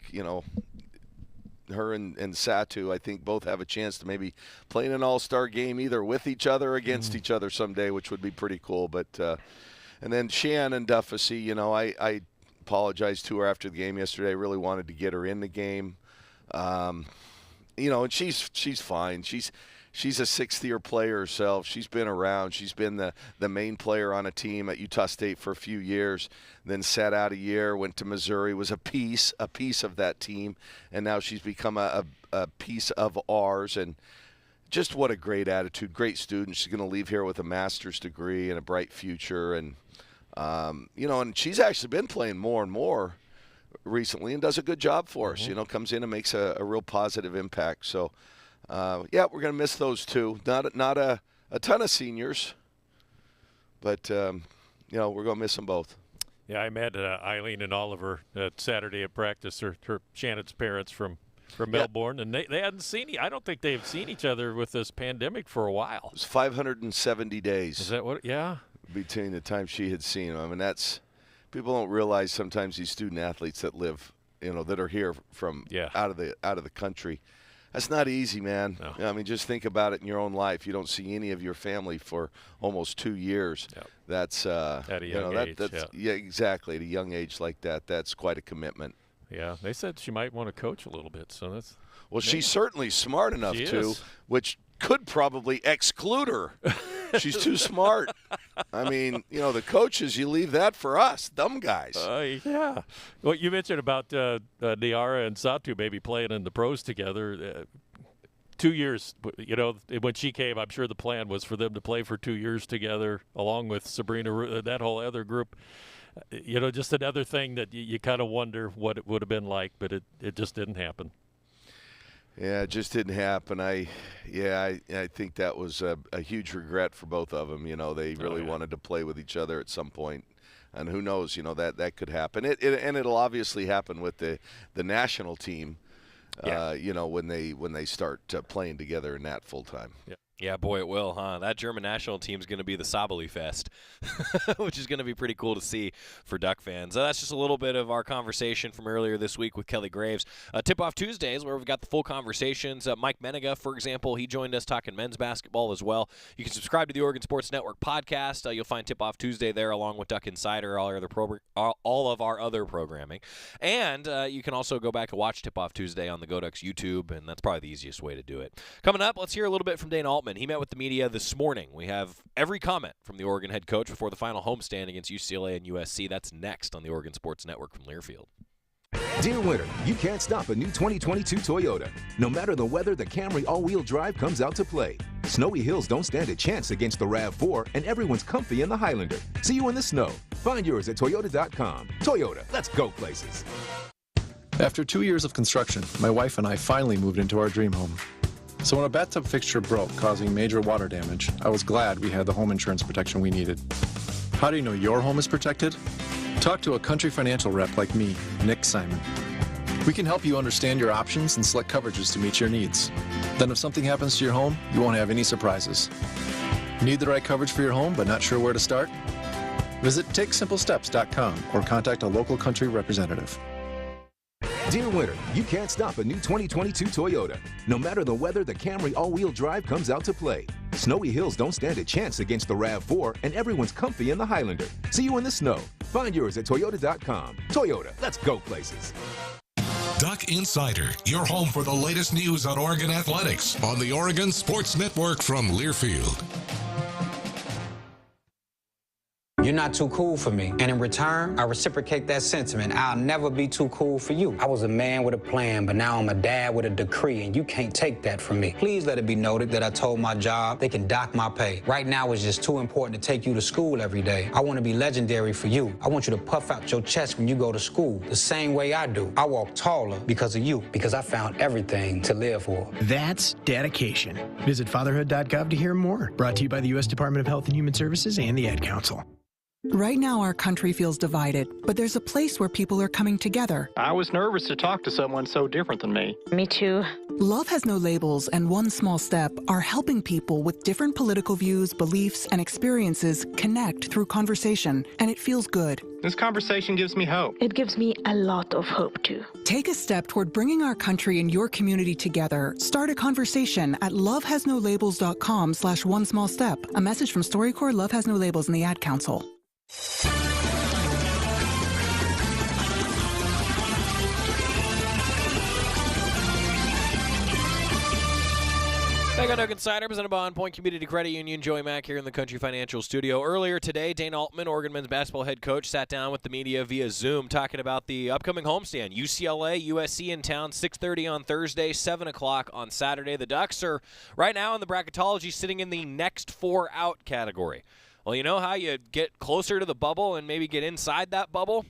her and Satu, I think both have a chance to maybe play in an all-star game either with each other or against each other someday, which would be pretty cool. But and then Shannon Duffy, I apologized to her after the game yesterday. I really wanted to get her in the game. And she's fine. She's a sixth-year player herself. She's been around. She's been the main player on a team at Utah State for a few years, then sat out a year, went to Missouri, was a piece of that team, and now she's become a piece of ours. And just what a great attitude, great student. She's going to leave here with a master's degree and a bright future. And, and she's actually been playing more and more recently and does a good job for us. Comes in and makes a real positive impact. So, we're going to miss those two. Not a ton of seniors, but, we're going to miss them both. Yeah, I met Eileen and Oliver Saturday at practice, her Shannon's parents from Melbourne, and they hadn't seen I don't think they've seen each other with this pandemic for a while. It was 570 days. Is that what? Yeah. Between the time she had seen him. I mean, that's people don't realize sometimes these student athletes that live, that are here from out of the country. That's not easy, man. No. I mean, just think about it in your own life. You don't see any of your family for almost 2 years. Yep. That's at a young age. Yeah, exactly. At a young age like that, that's quite a commitment. Yeah, they said she might want to coach a little bit, so that's. Well, she's certainly smart enough to, which could probably exclude her. She's too smart. I mean, the coaches, you leave that for us, dumb guys. Yeah. Well, you mentioned about Niara and Satu maybe playing in the pros together. 2 years, when she came, I'm sure the plan was for them to play for 2 years together, along with Sabrina, that whole other group. Just another thing that you kind of wonder what it would have been like, but it just didn't happen. Yeah, it just didn't happen. I think that was a huge regret for both of them. They really wanted to play with each other at some point, and who knows? That could happen. And it'll obviously happen with the national team. When they start playing together in that full time. Yeah, boy, it will, huh? That German national team is going to be the Sabali Fest, which is going to be pretty cool to see for Duck fans. That's just a little bit of our conversation from earlier this week with Kelly Graves. Tip-Off Tuesdays, where we've got the full conversations. Mike Menega, for example, he joined us talking men's basketball as well. You can subscribe to the Oregon Sports Network podcast. You'll find Tip-Off Tuesday there, along with Duck Insider, all of our other programming. And you can also go back and watch Tip-Off Tuesday on the GoDucks YouTube, and that's probably the easiest way to do it. Coming up, let's hear a little bit from Dana Altman. He met with the media this morning. We have every comment from the Oregon head coach before the final homestand against UCLA and USC. That's next on the Oregon Sports Network from Learfield. Dear winter, you can't stop a new 2022 Toyota. No matter the weather, the Camry all-wheel drive comes out to play. Snowy hills don't stand a chance against the RAV4, and everyone's comfy in the Highlander. See you in the snow. Find yours at Toyota.com. Toyota, let's go places. After 2 years of construction, my wife and I finally moved into our dream home. So when a bathtub fixture broke, causing major water damage, I was glad we had the home insurance protection we needed. How do you know your home is protected? Talk to a Country Financial rep like me, Nick Simon. We can help you understand your options and select coverages to meet your needs. Then if something happens to your home, you won't have any surprises. Need the right coverage for your home but not sure where to start? Visit TakeSimpleSteps.com or contact a local Country representative. Dear winter, you can't stop a new 2022 Toyota. No matter the weather, the Camry all-wheel drive comes out to play. Snowy hills don't stand a chance against the RAV4, and everyone's comfy in the Highlander. See you in the snow. Find yours at Toyota.com. Toyota, let's go places. Duck Insider, your home for the latest news on Oregon athletics on the Oregon Sports Network from Learfield. You're not too cool for me. And in return, I reciprocate that sentiment. I'll never be too cool for you. I was a man with a plan, but now I'm a dad with a decree, and you can't take that from me. Please let it be noted that I told my job they can dock my pay. Right now, it's just too important to take you to school every day. I want to be legendary for you. I want you to puff out your chest when you go to school, the same way I do. I walk taller because of you, because I found everything to live for. That's dedication. Visit fatherhood.gov to hear more. Brought to you by the U.S. Department of Health and Human Services and the Ad Council. Right now, our country feels divided, but there's a place where people are coming together. I was nervous to talk to someone so different than me. Me too. Love Has No Labels and One Small Step are helping people with different political views, beliefs, and experiences connect through conversation, and it feels good. This conversation gives me hope. It gives me a lot of hope, too. Take a step toward bringing our country and your community together. Start a conversation at lovehasnolabels.com/one small step. A message from StoryCorps, Love Has No Labels, and the Ad Council. Back on Duck Insider, presented by On Point Community Credit Union. Joey Mack here in the Country Financial Studio. Earlier today, Dana Altman, Oregon men's basketball head coach, sat down with the media via Zoom talking about the upcoming homestand. UCLA, USC in town, 6:30 on Thursday, 7 o'clock on Saturday. The Ducks are right now in the bracketology sitting in the next four out category. Well, you know how you get closer to the bubble and maybe get inside that bubble?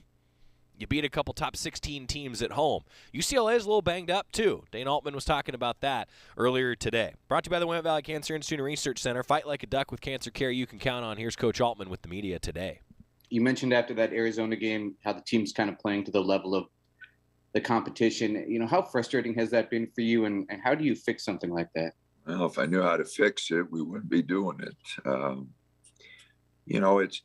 You beat a couple top 16 teams at home. UCLA is a little banged up, too. Dana Altman was talking about that earlier today. Brought to you by the Willamette Valley Cancer Institute and Research Center. Fight like a duck with cancer care you can count on. Here's Coach Altman with the media today. You mentioned after that Arizona game how the team's kind of playing to the level of the competition. You know, how frustrating has that been for you, and how do you fix something like that? Well, if I knew how to fix it, we wouldn't be doing it. You know, it's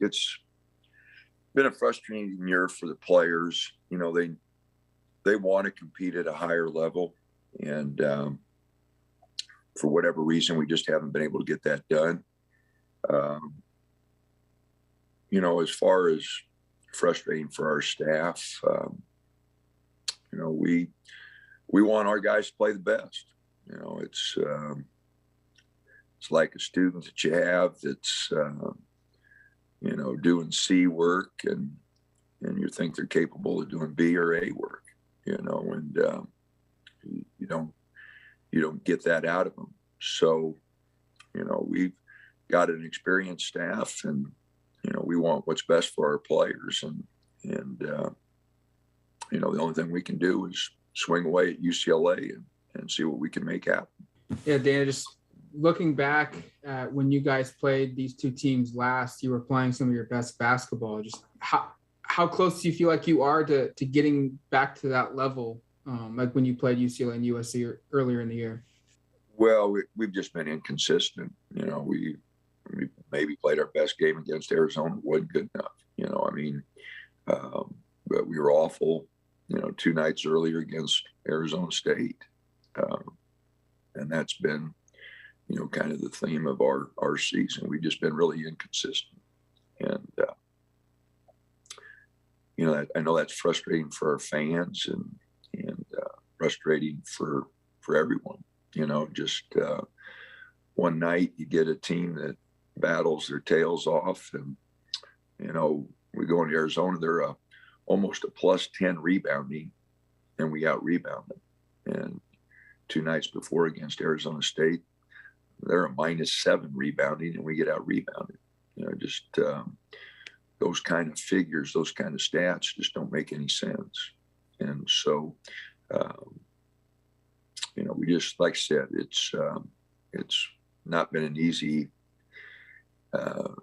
been a frustrating year for the players. You know, they want to compete at a higher level, and for whatever reason, we just haven't been able to get that done. You know, as far as frustrating for our staff, you know, we want our guys to play the best. You know, it's like a student that you have that's you know, doing C work, and you think they're capable of doing B or A work. You know, and you don't get that out of them. So, you know, we've got an experienced staff, and you know, we want what's best for our players, and you know, the only thing we can do is swing away at UCLA and see what we can make happen. Yeah, Dana, just looking back at when you guys played these two teams last, you were playing some of your best basketball. Just how close do you feel like you are to getting back to that level, like when you played UCLA and USC earlier in the year? Well, we've just been inconsistent. You know, we maybe played our best game against Arizona. Wasn't good enough. You know, I mean, but we were awful, you know, 2 nights earlier against Arizona State. And that's been, you know, kind of the theme of our season. We've just been really inconsistent. And, you know, I know that's frustrating for our fans and frustrating for everyone. You know, just one night you get a team that battles their tails off, and, you know, we go into Arizona, they're almost a +10 rebounding, and we out-rebound them. And 2 nights before against Arizona State, they're a -7 rebounding, and we get out-rebounded. You know, just those kind of figures, those kind of stats just don't make any sense. And so, you know, we just, like I said, it's not been an easy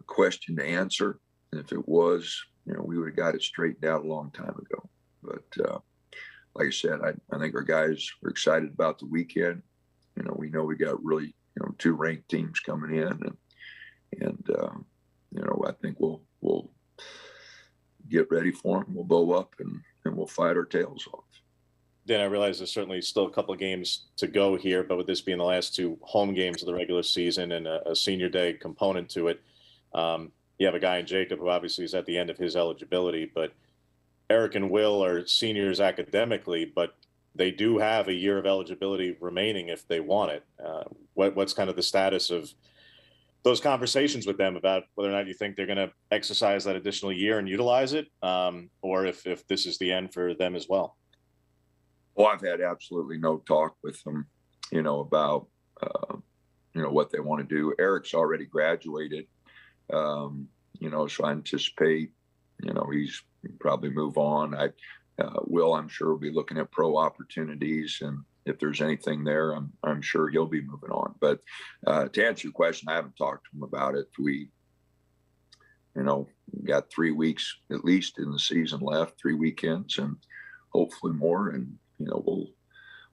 question to answer. And if it was, you know, we would have got it straightened out a long time ago. But like I said, I think our guys are excited about the weekend. You know, we know we got really, you know, 2 ranked teams coming in, and you know, I think we'll get ready for them. We'll bow up and we'll fight our tails off. Dan, I realize there's certainly still a couple of games to go here, but with this being the last 2 home games of the regular season and a senior day component to it, you have a guy in Jacob who obviously is at the end of his eligibility, but Eric and Will are seniors academically, but they do have a year of eligibility remaining if they want it. What's kind of the status of those conversations with them about whether or not you think they're going to exercise that additional year and utilize it, or if this is the end for them as well? Well, I've had absolutely no talk with them, you know, about, you know, what they want to do. Eric's already graduated, you know, so I anticipate, you know, he's probably move on. Will, I'm sure, will be looking at pro opportunities, and if there's anything there, I'm sure he'll be moving on. But to answer your question, I haven't talked to him about it. We, you know, got 3 weeks at least in the season left, 3 weekends, and hopefully more. And you know,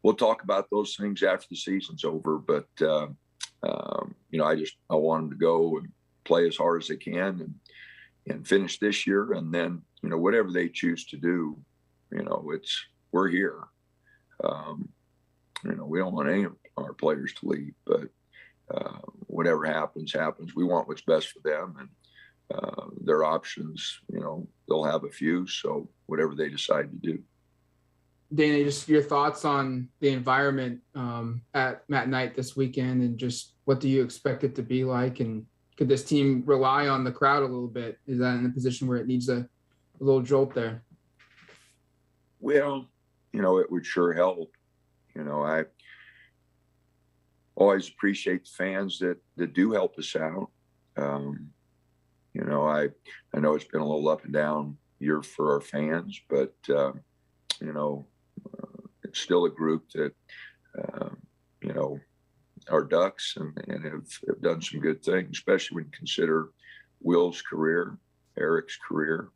we'll talk about those things after the season's over. But you know, I want them to go and play as hard as they can and finish this year, and then, you know, whatever they choose to do, you know, we're here. You know, we don't want any of our players to leave, but whatever happens. We want what's best for them, and their options, you know, they'll have a few. So whatever they decide to do. Dana, just your thoughts on the environment at Matt Knight this weekend, and just what do you expect it to be like? And could this team rely on the crowd a little bit? Is that in a position where it needs a little jolt there? Well, you know, it would sure help. You know, I always appreciate the fans that do help us out. You know, I know it's been a little up and down, year for our fans, but it's still a group that are Ducks and have done some good things, especially when you consider Will's career, Eric's career.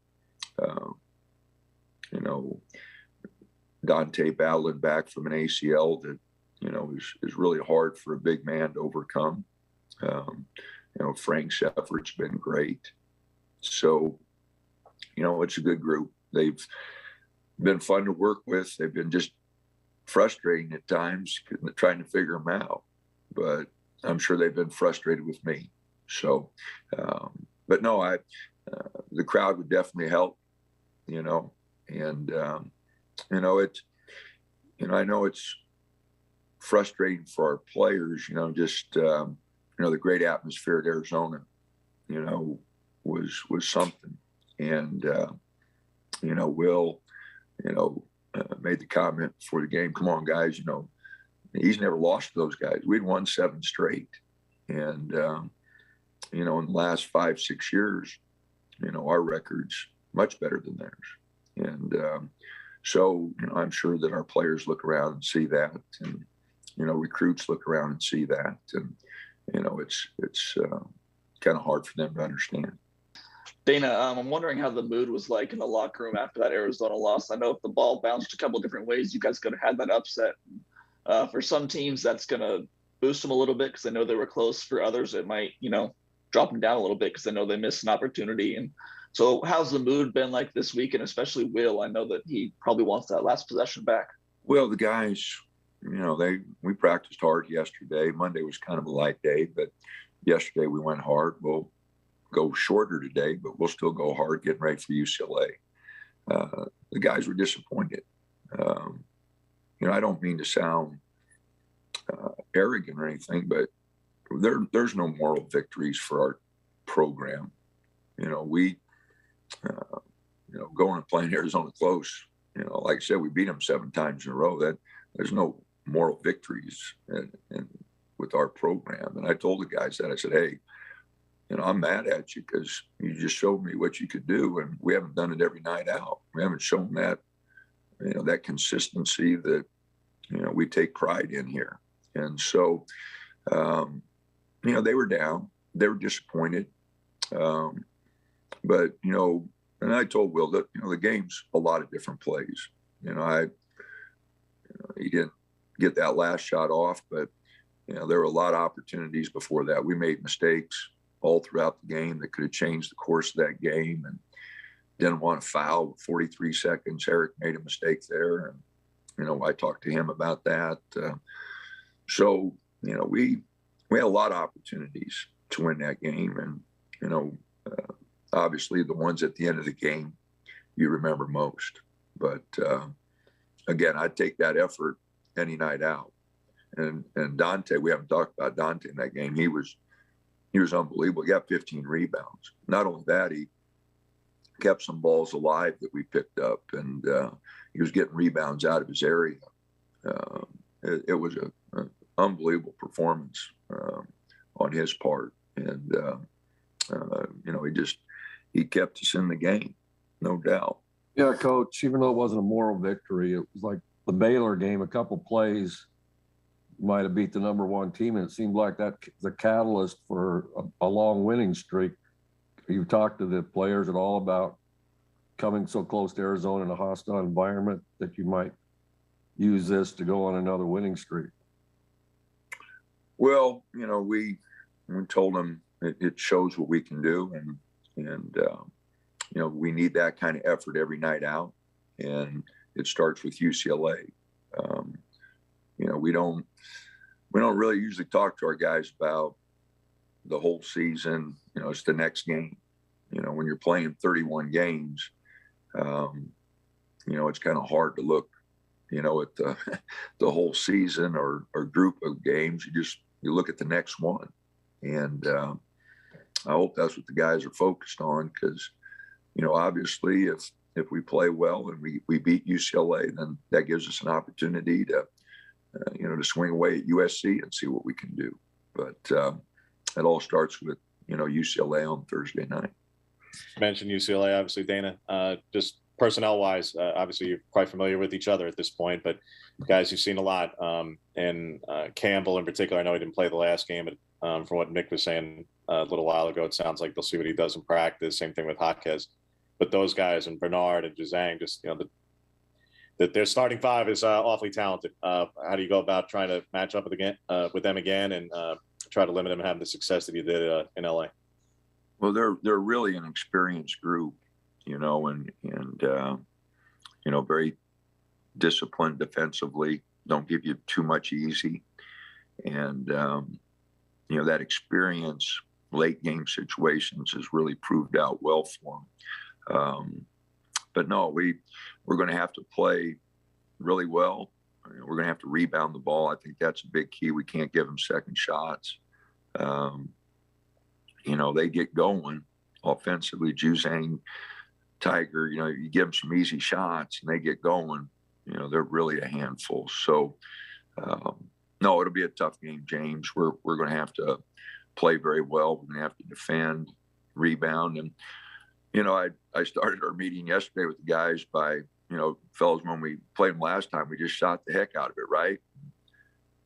Dante battling back from an ACL that is really hard for a big man to overcome. Frank's effort's been great. So, it's a good group. They've been fun to work with. They've been just frustrating at times trying to figure them out, but I'm sure they've been frustrated with me. So, but no, the crowd would definitely help, and, I know it's frustrating for our players, the great atmosphere at Arizona, was something. And, Will, made the comment before the game, come on, guys, he's never lost to those guys. We'd won 7 straight. And, in the last 5-6 years, our record's much better than theirs. And so, I'm sure that our players look around and see that. And, recruits look around and see that. And, it's kind of hard for them to understand. Dana, I'm wondering how the mood was like in the locker room after that Arizona loss. I know if the ball bounced a couple different ways, you guys could have had that upset. For some teams, that's going to boost them a little bit because they know they were close. For others, it might, drop them down a little bit because they know they missed an opportunity. And so how's the mood been like this week? And especially Will, I know that he probably wants that last possession back. Well, the guys, we practiced hard yesterday. Monday was kind of a light day, but yesterday we went hard. We'll go shorter today, but we'll still go hard getting ready for UCLA. The guys were disappointed. I don't mean to sound arrogant or anything, but there's no moral victories for our program. We going and playing Arizona close, like I said, we beat them 7 times in a row. That there's no moral victories with our program. And I told the guys that, I said, hey, I'm mad at you because you just showed me what you could do, and we haven't done it every night out. We haven't shown that, that consistency that, we take pride in here. And so, they were down, they were disappointed. But, and I told Will that, the game's a lot of different plays. He didn't get that last shot off, but, there were a lot of opportunities before that. We made mistakes all throughout the game that could have changed the course of that game, and didn't want to foul with 43 seconds. Eric made a mistake there. And, I talked to him about that. So, we had a lot of opportunities to win that game. And, obviously the ones at the end of the game you remember most. But, again, I'd take that effort any night out. And Dante, we haven't talked about Dante in that game. He was unbelievable. He got 15 rebounds. Not only that, he kept some balls alive that we picked up, and he was getting rebounds out of his area. It was an unbelievable performance on his part. And, he kept us in the game, no doubt. Yeah, Coach, even though it wasn't a moral victory, it was like the Baylor game, a couple plays might have beat the #1 team, and it seemed like that the catalyst for a long winning streak. You talked to the players at all about coming so close to Arizona in a hostile environment that you might use this to go on another winning streak? Well, we told them it shows what we can do, and we need that kind of effort every night out, and it starts with UCLA. We don't really usually talk to our guys about the whole season. It's the next game. When you're playing 31 games, it's kind of hard to look, at the whole season or group of games. You look at the next one, and I hope that's what the guys are focused on, because, obviously if we play well and we beat UCLA, then that gives us an opportunity to swing away at USC and see what we can do. But it all starts with, UCLA on Thursday night. mentioned UCLA, obviously, Dana. Just personnel-wise, obviously you're quite familiar with each other at this point, but guys you've seen a lot. And Campbell in particular, I know he didn't play the last game, but from what Nick was saying a little while ago, it sounds like they'll see what he does in practice. Same thing with Jaquez. But those guys and Bernard and Juzang, just, their starting five is awfully talented. How do you go about trying to match up with them again and try to limit them and have the success that you did in LA? Well, they're really an experienced group, and very disciplined defensively. Don't give you too much easy, and that experience, late game situations has really proved out well for them. But no, we're going to have to play really well. We're going to have to rebound the ball. I think that's a big key. We can't give them second shots. They get going offensively. Juzang, Tiger, you give them some easy shots and they get going. They're really a handful. So, no, it'll be a tough game, James. We're going to have to play very well. We're going to have to defend, rebound. And, I started our meeting yesterday with the guys by, fellas, when we played them last time, we just shot the heck out of it, right?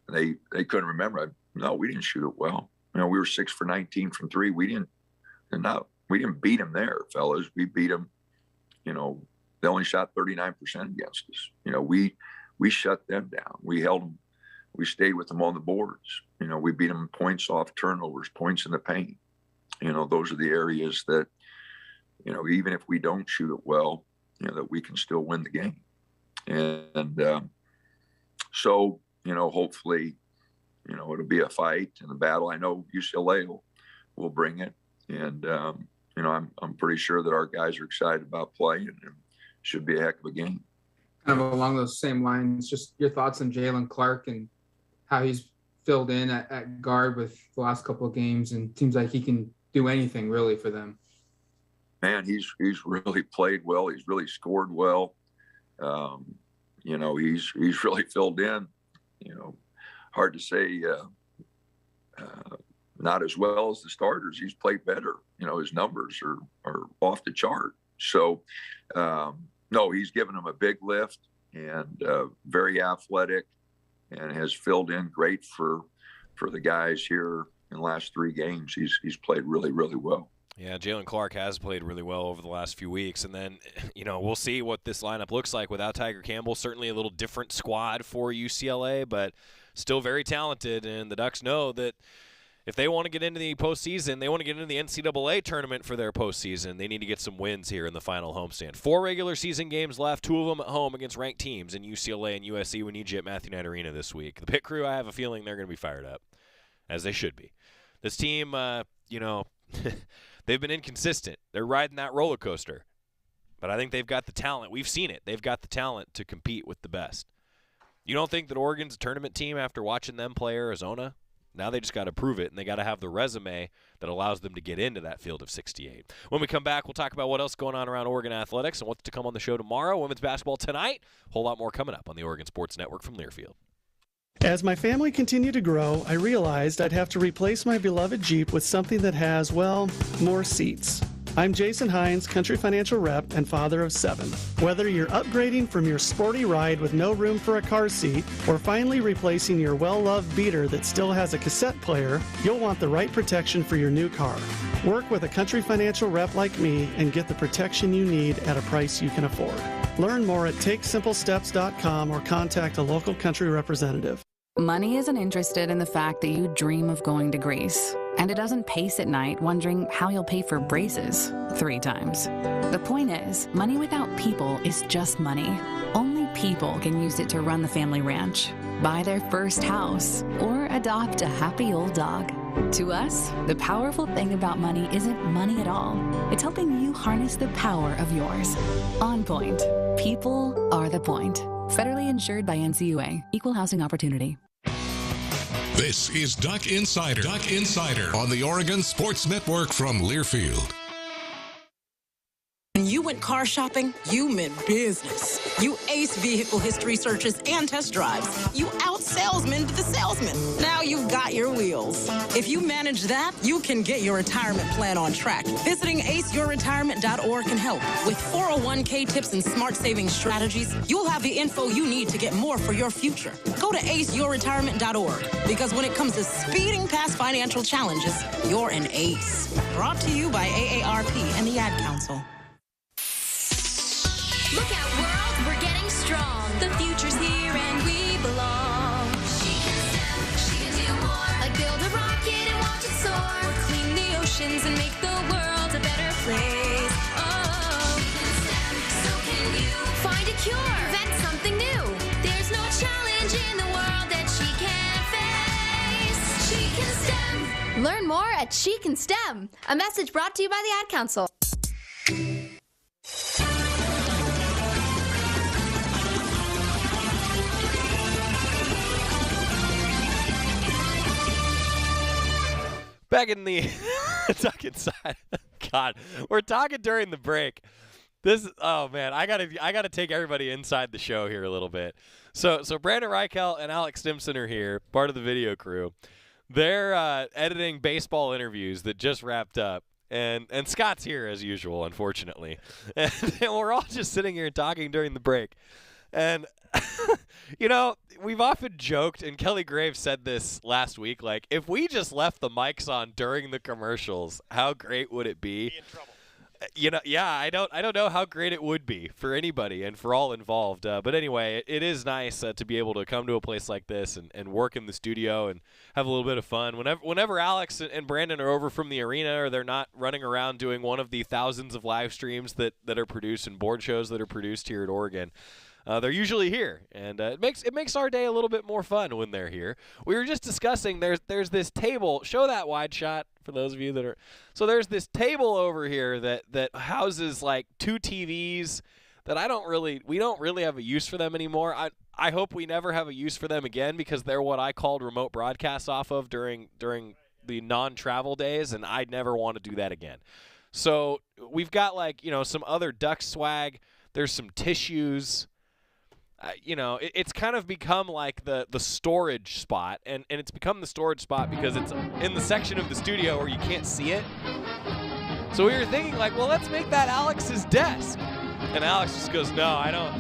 And they couldn't remember. No, we didn't shoot it well. We were 6 for 19 from three. We didn't beat them there, fellas. We beat them. They only shot 39% against us. We shut them down. We held them. We stayed with them on the boards. We beat them points off turnovers, points in the paint. Those are the areas that, even if we don't shoot it well, that we can still win the game. And so, hopefully, it'll be a fight and a battle. I know UCLA will bring it. And, I'm pretty sure that our guys are excited about playing, and it should be a heck of a game. Kind of along those same lines, just your thoughts on Jalen Clark and how he's filled in at guard with the last couple of games, and seems like he can do anything really for them. Man, he's really played well. He's really scored well. He's really filled in. Hard to say not as well as the starters. He's played better. His numbers are off the chart. So, no, he's given them a big lift and very athletic, and has filled in great for the guys here in the last 3 games. He's played really, really well. Yeah, Jalen Clark has played really well over the last few weeks. And then, we'll see what this lineup looks like without Tiger Campbell. Certainly a little different squad for UCLA, but still very talented. And the Ducks know that if they want to get into the postseason, they want to get into the NCAA tournament for their postseason, they need to get some wins here in the final homestand. 4 regular season games left, 2 of them at home against ranked teams in UCLA and USC. We need you at Matthew Knight Arena this week. The pit crew, I have a feeling they're going to be fired up, as they should be. This team, they've been inconsistent. They're riding that roller coaster. But I think they've got the talent. We've seen it. They've got the talent to compete with the best. You don't think that Oregon's a tournament team after watching them play Arizona? Now they just got to prove it, and they got to have the resume that allows them to get into that field of 68. When we come back, we'll talk about what else is going on around Oregon athletics and what's to come on the show tomorrow. Women's basketball tonight. A whole lot more coming up on the Oregon Sports Network from Learfield. As my family continued to grow, I realized I'd have to replace my beloved Jeep with something that has, more seats. I'm Jason Hines, Country Financial Rep and father of 7. Whether you're upgrading from your sporty ride with no room for a car seat or finally replacing your well-loved beater that still has a cassette player, you'll want the right protection for your new car. Work with a Country Financial Rep like me and get the protection you need at a price you can afford. Learn more at TakeSimpleSteps.com or contact a local Country representative. Money isn't interested in the fact that you dream of going to Greece, and it doesn't pace at night wondering how you'll pay for braces 3 times. The point is, money without people is just money. Only people can use it to run the family ranch, buy their first house, or adopt a happy old dog. To us, the powerful thing about money isn't money at all. It's helping you harness the power of yours. On Point. People are the point. Federally insured by NCUA. Equal housing opportunity. This is Duck Insider. Duck Insider on the Oregon Sports Network from Learfield. When you went car shopping, you meant business. You aced vehicle history searches and test drives. You out-salesmaned the salesman. Now you've got your wheels. If you manage that, you can get your retirement plan on track. Visiting aceyourretirement.org can help. With 401k tips and smart savings strategies, you'll have the info you need to get more for your future. Go to aceyourretirement.org, because when it comes to speeding past financial challenges, you're an ace. Brought to you by AARP and the Ad Council. Look out, world, we're getting strong. The future's here and we belong. She can do more. Like build a rocket and watch it soar. Or clean the oceans and make the world a better place. Oh, so can you find a cure, invent something new. There's no challenge in the world that she can't face. She can STEM. Learn more at She Can STEM. A message brought to you by the Ad Council. Back in the Tuck Inside. God, we're talking during the break. Oh man, I gotta take everybody inside the show here a little bit. So Brandon Reichel and Alex Stimson are here, part of the video crew. They're editing baseball interviews that just wrapped up, and Scott's here as usual, unfortunately. And we're all just sitting here talking during the break. And you know, we've often joked, and Kelly Graves said this last week, like, if we just left the mics on during the commercials, how great would it be? In trouble. You know, yeah, I don't know how great it would be for anybody and for all involved. But anyway, it is nice to be able to come to a place like this and work in the studio and have a little bit of fun. Whenever Alex and Brandon are over from the arena, or they're not running around doing one of the thousands of live streams that are produced and board shows that are produced here at Oregon, they're usually here, and it makes our day a little bit more fun when they're here. We were just discussing there's this table. Show that wide shot for those of you that are. So there's this table over here that houses like 2 TVs that we don't really have a use for them anymore. I hope we never have a use for them again, because they're what I called remote broadcasts off of during the non-travel days, and I'd never want to do that again. So we've got, like, you know, some other Duck swag. There's some tissues. You know, it's kind of become like the storage spot, and it's become the storage spot because it's in the section of the studio where you can't see it. So we were thinking, like, well, let's make that Alex's desk. And Alex just goes, no, I don't.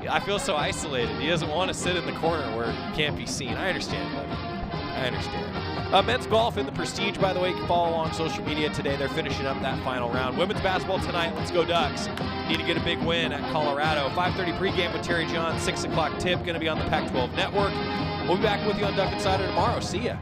I feel so isolated. He doesn't want to sit in the corner where he can't be seen. I understand, buddy. I understand. Men's golf in the Prestige, by the way. You can follow along social media today. They're finishing up that final round. Women's basketball tonight. Let's go Ducks. Need to get a big win at Colorado. 5:30 pregame with Terry John. 6 o'clock tip. Going to be on the Pac-12 Network. We'll be back with you on Duck Insider tomorrow. See ya.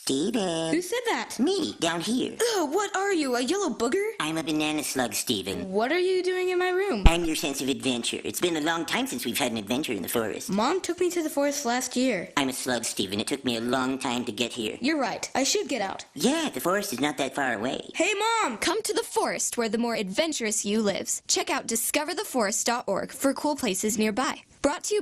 Steven. Who said that? Me, down here. Ugh, what are you, a yellow booger? I'm a banana slug, Steven. What are you doing in my room? I'm your sense of adventure. It's been a long time since we've had an adventure in the forest. Mom took me to the forest last year. I'm a slug, Steven. It took me a long time to get here. You're right. I should get out. Yeah, the forest is not that far away. Hey, Mom! Come to the forest where the more adventurous you lives. Check out discovertheforest.org for cool places nearby. Brought to you by